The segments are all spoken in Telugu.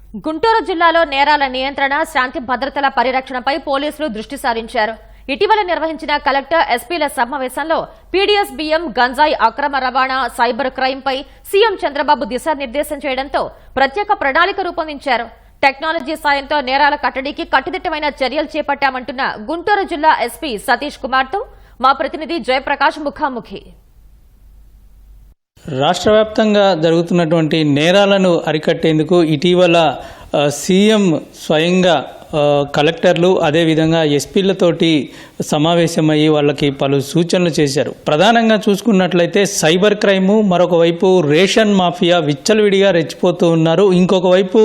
గుంటూరు జిల్లాలో నేరాల నియంత్రణ, శాంతి భద్రతల పరిరక్షణపై పోలీసులు దృష్టి సారించారు. ఇటీవల నిర్వహించిన కలెక్టర్, ఎస్పీల సమావేశంలో పీడీఎస్ బియ్యం, గంజాయి అక్రమ రవాణా, సైబర్ క్రైంపై సీఎం చంద్రబాబు దిశానిర్దేశం చేయడంతో ప్రత్యేక ప్రణాళిక రూపొందించారు. టెక్నాలజీ సాయంతో నేరాల కట్టడికి కట్టుదిట్టమైన చర్యలు చేపట్టామంటున్న గుంటూరు జిల్లా ఎస్పీ సతీష్ కుమార్తో మా ప్రతినిధి జయప్రకాష్ ముఖాముఖి. రాష్ట్ర వ్యాప్తంగా జరుగుతున్నటువంటి నేరాలను అరికట్టేందుకు ఇటీవల సీఎం స్వయంగా కలెక్టర్లు అదేవిధంగా ఎస్పీలతోటి సమావేశమయ్యి వాళ్ళకి పలు సూచనలు చేశారు. ప్రధానంగా చూసుకున్నట్లయితే సైబర్ క్రైము, మరొక వైపు రేషన్ మాఫియా విచ్చలవిడిగా రెచ్చిపోతూ ఉన్నారు. ఇంకొక వైపు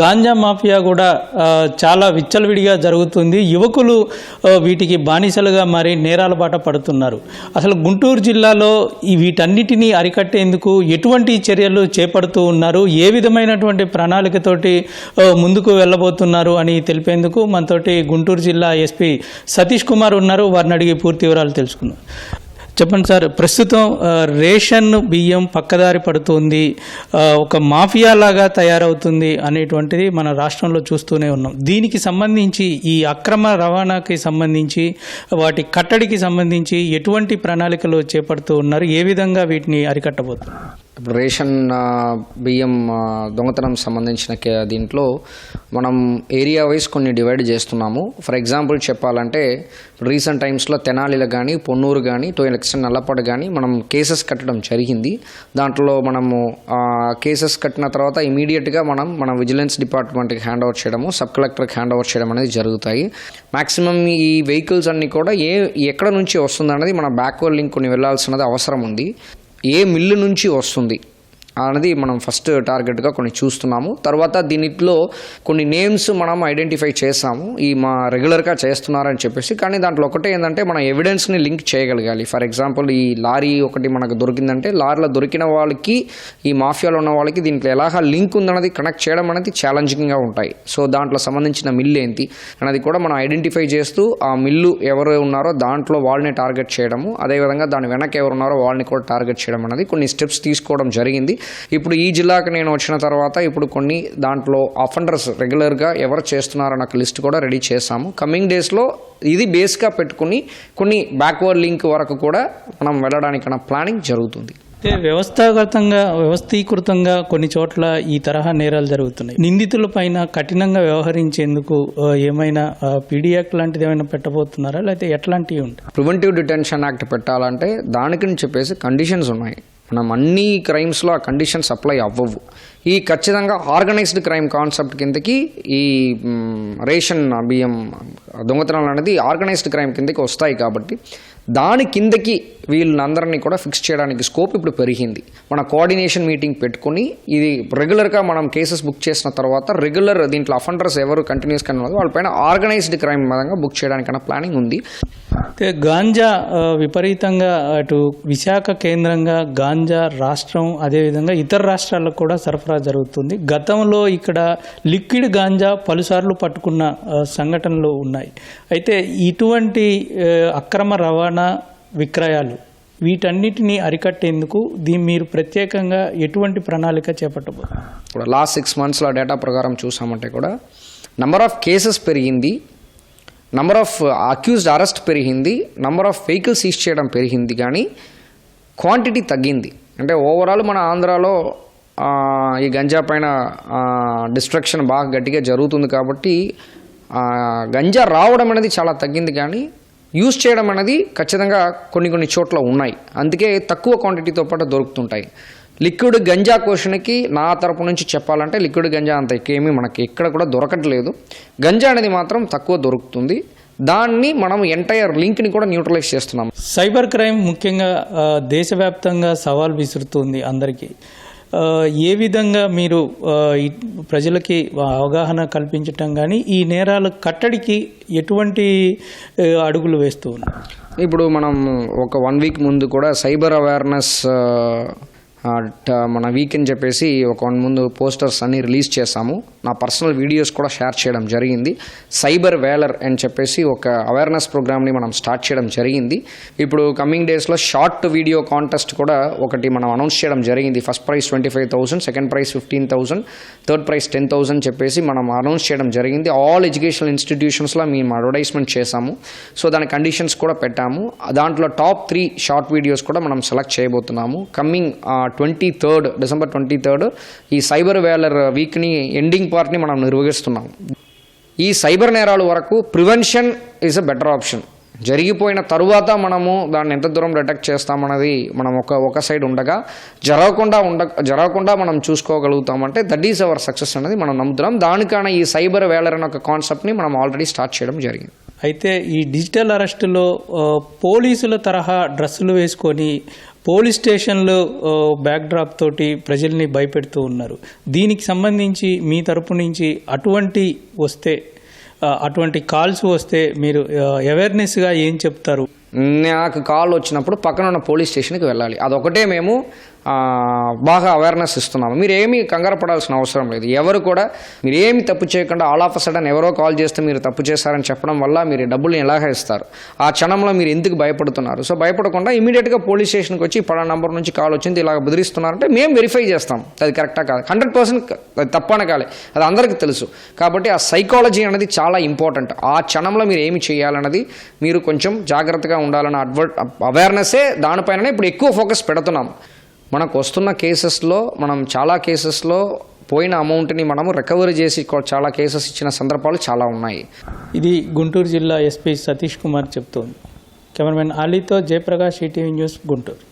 గాంజా మాఫియా కూడా చాలా విచ్చలవిడిగా జరుగుతుంది. యువకులు వీటికి బానిసలుగా మారి నేరాల బాట పడుతున్నారు. అసలు గుంటూరు జిల్లాలో వీటన్నిటినీ అరికట్టేందుకు ఎటువంటి చర్యలు చేపడుతూ ఉన్నారు, ఏ విధమైనటువంటి ప్రణాళికతోటి ముందుకు వెళ్ళబోతున్నారు అని తెలిపేందుకు మనతోటి గుంటూరు జిల్లా ఎస్పీ సతీష్ కుమార్ ఉన్నారు. వారిని అడిగి పూర్తి వివరాలు తెలుసుకున్నాం. చెప్పండి సార్, ప్రస్తుతం రేషన్ బియ్యం పక్కదారి పడుతుంది, ఒక మాఫియా లాగా తయారవుతుంది అనేటువంటిది మన రాష్ట్రంలో చూస్తూనే ఉన్నాం. దీనికి సంబంధించి ఈ అక్రమ రవాణాకి సంబంధించి, వాటి కట్టడికి సంబంధించి ఎటువంటి ప్రణాళికలు చేపడుతూ ఉన్నారు, ఏ విధంగా వీటిని అరికట్టబోతున్నారు? ఇప్పుడు రేషన్ బియ్యం దొంగతనం సంబంధించిన దీంట్లో మనం ఏరియా వైజ్ కొన్ని డివైడ్ చేస్తున్నాము. ఫర్ ఎగ్జాంపుల్ చెప్పాలంటే రీసెంట్ టైమ్స్లో తెనాలిలో కానీ, పొన్నూరు కానీ, టు ఎన్ ఎక్స్టెంట్ నల్లపాడు కానీ మనం కేసెస్ కట్టడం జరిగింది. దాంట్లో మనము కేసెస్ కట్టిన తర్వాత ఇమీడియట్గా మన విజిలెన్స్ డిపార్ట్మెంట్కి హ్యాండ్ ఓవర్ చేయడము, సబ్ కలెక్టర్కి హ్యాండ్ ఓవర్ చేయడం అనేది జరుగుతాయి. మ్యాక్సిమం ఈ వెహికల్స్ అన్నీ కూడా ఎక్కడ నుంచి వస్తుంది అనేది మన బ్యాక్వర్డ్ లింక్ కొన్ని వెళ్ళాల్సినది అవసరం ఉంది. ఏ మిల్లు నుంచి వస్తుంది అనేది మనం ఫస్ట్ టార్గెట్గా కొన్ని చూస్తున్నాము. తర్వాత దీనిలో కొన్ని నేమ్స్ మనం ఐడెంటిఫై చేసాము, ఈ మా రెగ్యులర్గా చేస్తున్నారని చెప్పేసి. కానీ దాంట్లో ఒకటే ఏంటంటే మనం ఎవిడెన్స్ని లింక్ చేయగలగాలి. ఫర్ ఎగ్జాంపుల్ ఈ లారీ ఒకటి మనకు దొరికిందంటే లారీలో దొరికిన వాళ్ళకి, ఈ మాఫియాలో ఉన్న వాళ్ళకి దీంట్లో ఎలాగా లింక్ ఉందన్నది కనెక్ట్ చేయడం అనేది ఛాలెంజింగ్గా ఉంటాయి. సో దాంట్లో సంబంధించిన మిల్లు ఏంటి అనేది కూడా మనం ఐడెంటిఫై చేస్తూ ఆ మిల్లు ఎవరు ఉన్నారో దాంట్లో వాళ్ళని టార్గెట్ చేయడము, అదేవిధంగా దాని వెనక ఎవరు ఉన్నారో వాళ్ళని కూడా టార్గెట్ చేయడం అనేది కొన్ని స్టెప్స్ తీసుకోవడం జరిగింది. ఇప్పుడు ఈ జిల్లాకు నేను వచ్చిన తర్వాత ఇప్పుడు కొన్ని దాంట్లో అఫెండర్స్ రెగ్యులర్గా ఎవరు చేస్తున్నారన్న లిస్ట్ కూడా రెడీ చేశాము. కమింగ్ డేస్లో ఇది బేస్గా పెట్టుకుని కొన్ని బ్యాక్వర్డ్ లింక్ వరకు కూడా మనం వెళ్ళడానికన్నా ప్లానింగ్ జరుగుతుంది. వ్యవస్థీకృతంగా కొన్ని చోట్ల ఈ తరహా నేరాలు జరుగుతున్నాయి. నిందితుల పైన కఠినంగా వ్యవహరించేందుకు ఏమైనా పీడీ యాక్ట్ లాంటిది ఏమైనా పెట్టబోతున్నారా, లేకపోతే ఎట్లాంటివి ఉంటాయి? ప్రివెంటివ్ డిటెన్షన్ యాక్ట్ పెట్టాలంటే దానికి చెప్పేసి కండిషన్స్ ఉన్నాయి. మనం అన్ని క్రైమ్స్లో ఆ కండిషన్స్ అప్లై అవ్వవు. ఈ ఖచ్చితంగా ఆర్గనైజ్డ్ క్రైమ్ కాన్సెప్ట్ కిందకి ఈ రేషన్ బియ్యం దొంగతనాలు అనేది ఆర్గనైజ్డ్ క్రైమ్ కిందకి వస్తాయి. కాబట్టి దాని కిందకి వీళ్ళందరినీ కూడా ఫిక్స్ చేయడానికి స్కోప్ ఇప్పుడు పెరిగింది. మన కోఆర్డినేషన్ మీటింగ్ పెట్టుకుని ఇది రెగ్యులర్గా మనం కేసెస్ బుక్ చేసిన తర్వాత రెగ్యులర్ దీంట్లో అఫెండర్స్ ఎవరు కంటిన్యూస్గా ఉన్నదో వాళ్ళపైన ఆర్గనైజ్డ్ క్రైమ్ విధంగా బుక్ చేయడానికన్నా ప్లానింగ్ ఉంది. గాంజా విపరీతంగా అటు విశాఖ కేంద్రంగా గాంజా రాష్ట్రం, అదేవిధంగా ఇతర రాష్ట్రాలకు కూడా సరఫరా జరుగుతుంది. గతంలో ఇక్కడ లిక్విడ్ గాంజా పలుసార్లు పట్టుకున్న సంఘటనలు ఉన్నాయి. అయితే ఇటువంటి అక్రమ రవాణా, విక్రయాలు వీటన్నిటిని అరికట్టేందుకు మీరు ప్రత్యేకంగా ఎటువంటి ప్రణాళిక చేపట్టబోతున్నారు? ఇప్పుడు లాస్ట్ 6 monthsలో డేటా ప్రకారం చూసామంటే కూడా నెంబర్ ఆఫ్ కేసెస్ పెరిగింది, నెంబర్ ఆఫ్ అక్యూజ్డ్ అరెస్ట్ పెరిగింది, నెంబర్ ఆఫ్ వెహికల్స్ సీజ్ చేయడం పెరిగింది, కానీ క్వాంటిటీ తగ్గింది. అంటే ఓవరాల్ మన ఆంధ్రాలో ఈ గంజా పైన డిస్ట్రక్షన్ బాగా గట్టిగా జరుగుతుంది. కాబట్టి గంజా రావడం అనేది చాలా తగ్గింది, కానీ యూజ్ చేయడం అనేది ఖచ్చితంగా కొన్ని చోట్ల ఉన్నాయి. అందుకే తక్కువ క్వాంటిటీతో పాటు దొరుకుతుంటాయి. లిక్విడ్ గంజా క్వశ్చన్కి నా తరపు నుంచి చెప్పాలంటే లిక్విడ్ గంజా అంత ఎక్కువేమీ మనకి ఎక్కడ కూడా దొరకట్లేదు. గంజా అనేది మాత్రం తక్కువ దొరుకుతుంది. దాన్ని మనం ఎంటైర్ లింక్ని కూడా న్యూట్రలైజ్ చేస్తున్నాం. సైబర్ క్రైమ్ ముఖ్యంగా దేశవ్యాప్తంగా సవాల్ విసురుతుంది అందరికీ. ఏ విధంగా మీరు ప్రజలకి అవగాహన కల్పించటం కానీ ఈ నేరాల కట్టడికి ఎటువంటి అడుగులు వేస్తూ ఉన్నారు? ఇప్పుడు మనం ఒక 1 week ముందు కూడా సైబర్ అవేర్నెస్ మన వీక్ అని చెప్పేసి ఒక ముందు పోస్టర్స్ అన్ని రిలీజ్ చేశాము. నా పర్సనల్ వీడియోస్ కూడా షేర్ చేయడం జరిగింది. సైబర్ వేలర్ అని చెప్పేసి ఒక అవేర్నెస్ ప్రోగ్రామ్ని మనం స్టార్ట్ చేయడం జరిగింది. ఇప్పుడు కమింగ్ డేస్లో షార్ట్ వీడియో కాంటెస్ట్ కూడా ఒకటి మనం అనౌన్స్ చేయడం జరిగింది. First prize 25,000, second prize 15,000, third prize 10,000 చెప్పేసి మనం అనౌన్స్ చేయడం జరిగింది. ఆల్ ఎడ్యుకేషనల్ ఇన్స్టిట్యూషన్స్లో మేము అడ్వర్టైజ్మెంట్ చేశాము. సో దాని కండిషన్స్ కూడా పెట్టాము. దాంట్లో టాప్ 3 షార్ట్ వీడియోస్ కూడా మనం సెలెక్ట్ చేయబోతున్నాము. కమింగ్ December 23rd ఈ సైబర్ వేలర్ వీక్ని ఎండింగ్ పార్ట్ని మనం నిర్వహిస్తున్నాము. ఈ సైబర్ నేరాల వరకు prevention is a better option. జరిగిపోయిన తరువాత మనము దాన్ని ఎంత దూరం డిటెక్ట్ చేస్తామన్నది మనం ఒక సైడ్ ఉండగా జరగకుండా మనం చూసుకోగలుగుతామంటే దట్ ఈస్ అవర్ సక్సెస్ అనేది మనం నమ్ముతున్నాం. దానికన్నా ఈ సైబర్ వేలర్ అనే ఒక కాన్సెప్ట్ని మనం ఆల్రెడీ స్టార్ట్ చేయడం జరిగింది. అయితే ఈ డిజిటల్ అరెస్టులో పోలీసుల తరహా డ్రెస్సులు వేసుకొని పోలీస్ స్టేషన్లు బ్యాక్డ్రాప్ తోటి ప్రజల్ని భయపెడుతూ ఉన్నారు. దీనికి సంబంధించి మీ తరపు నుంచి అటువంటి కాల్స్ వస్తే మీరు అవేర్నెస్గా ఏం చెప్తారు? నాకు కాల్ వచ్చినప్పుడు పక్కన ఉన్న పోలీస్ స్టేషన్కి వెళ్ళాలి. అదొకటే మేము బాగా అవేర్నెస్ ఇస్తున్నాము. మీరు ఏమీ కంగారు పడాల్సిన అవసరం లేదు. ఎవరు కూడా మీరు ఏమి తప్పు చేయకుండా ఆల్ ఆఫ్ అ సడన్ ఎవరో కాల్ చేస్తే మీరు తప్పు చేశారని చెప్పడం వల్ల మీరు డబ్బుల్ని ఎలాగ ఇస్తారు? ఆ క్షణంలో మీరు ఎందుకు భయపడుతున్నారు? సో భయపడకుండా ఇమీడియట్గా పోలీస్ స్టేషన్కి వచ్చి పలానా నంబర్ నుంచి కాల్ వచ్చింది, ఇలాగ బెదిరిస్తున్నారంటే మేము వెరిఫై చేస్తాం అది కరెక్టా కాదు. 100% అది తప్పనకాలే, అది అందరికీ తెలుసు. కాబట్టి ఆ సైకాలజీ అనేది చాలా ఇంపార్టెంట్. ఆ క్షణంలో మీరు ఏమి చేయాలన్నది మీరు కొంచెం జాగ్రత్తగా ఉండాలన్న అవేర్నెస్సే దానిపైననే ఇప్పుడు ఎక్కువ ఫోకస్ పెడుతున్నాం. మనకు వస్తున్న కేసెస్లో చాలా కేసెస్లో పోయిన అమౌంట్ని మనము రికవరీ చేసి చాలా కేసెస్ ఇచ్చిన సందర్భాలు చాలా ఉన్నాయి. ఇది గుంటూరు జిల్లా ఎస్పీ సతీష్ కుమార్ చెప్తోంది. కెమెరామెన్ అలీతో జయప్రకాష్, ఈటీవీ న్యూస్, గుంటూరు.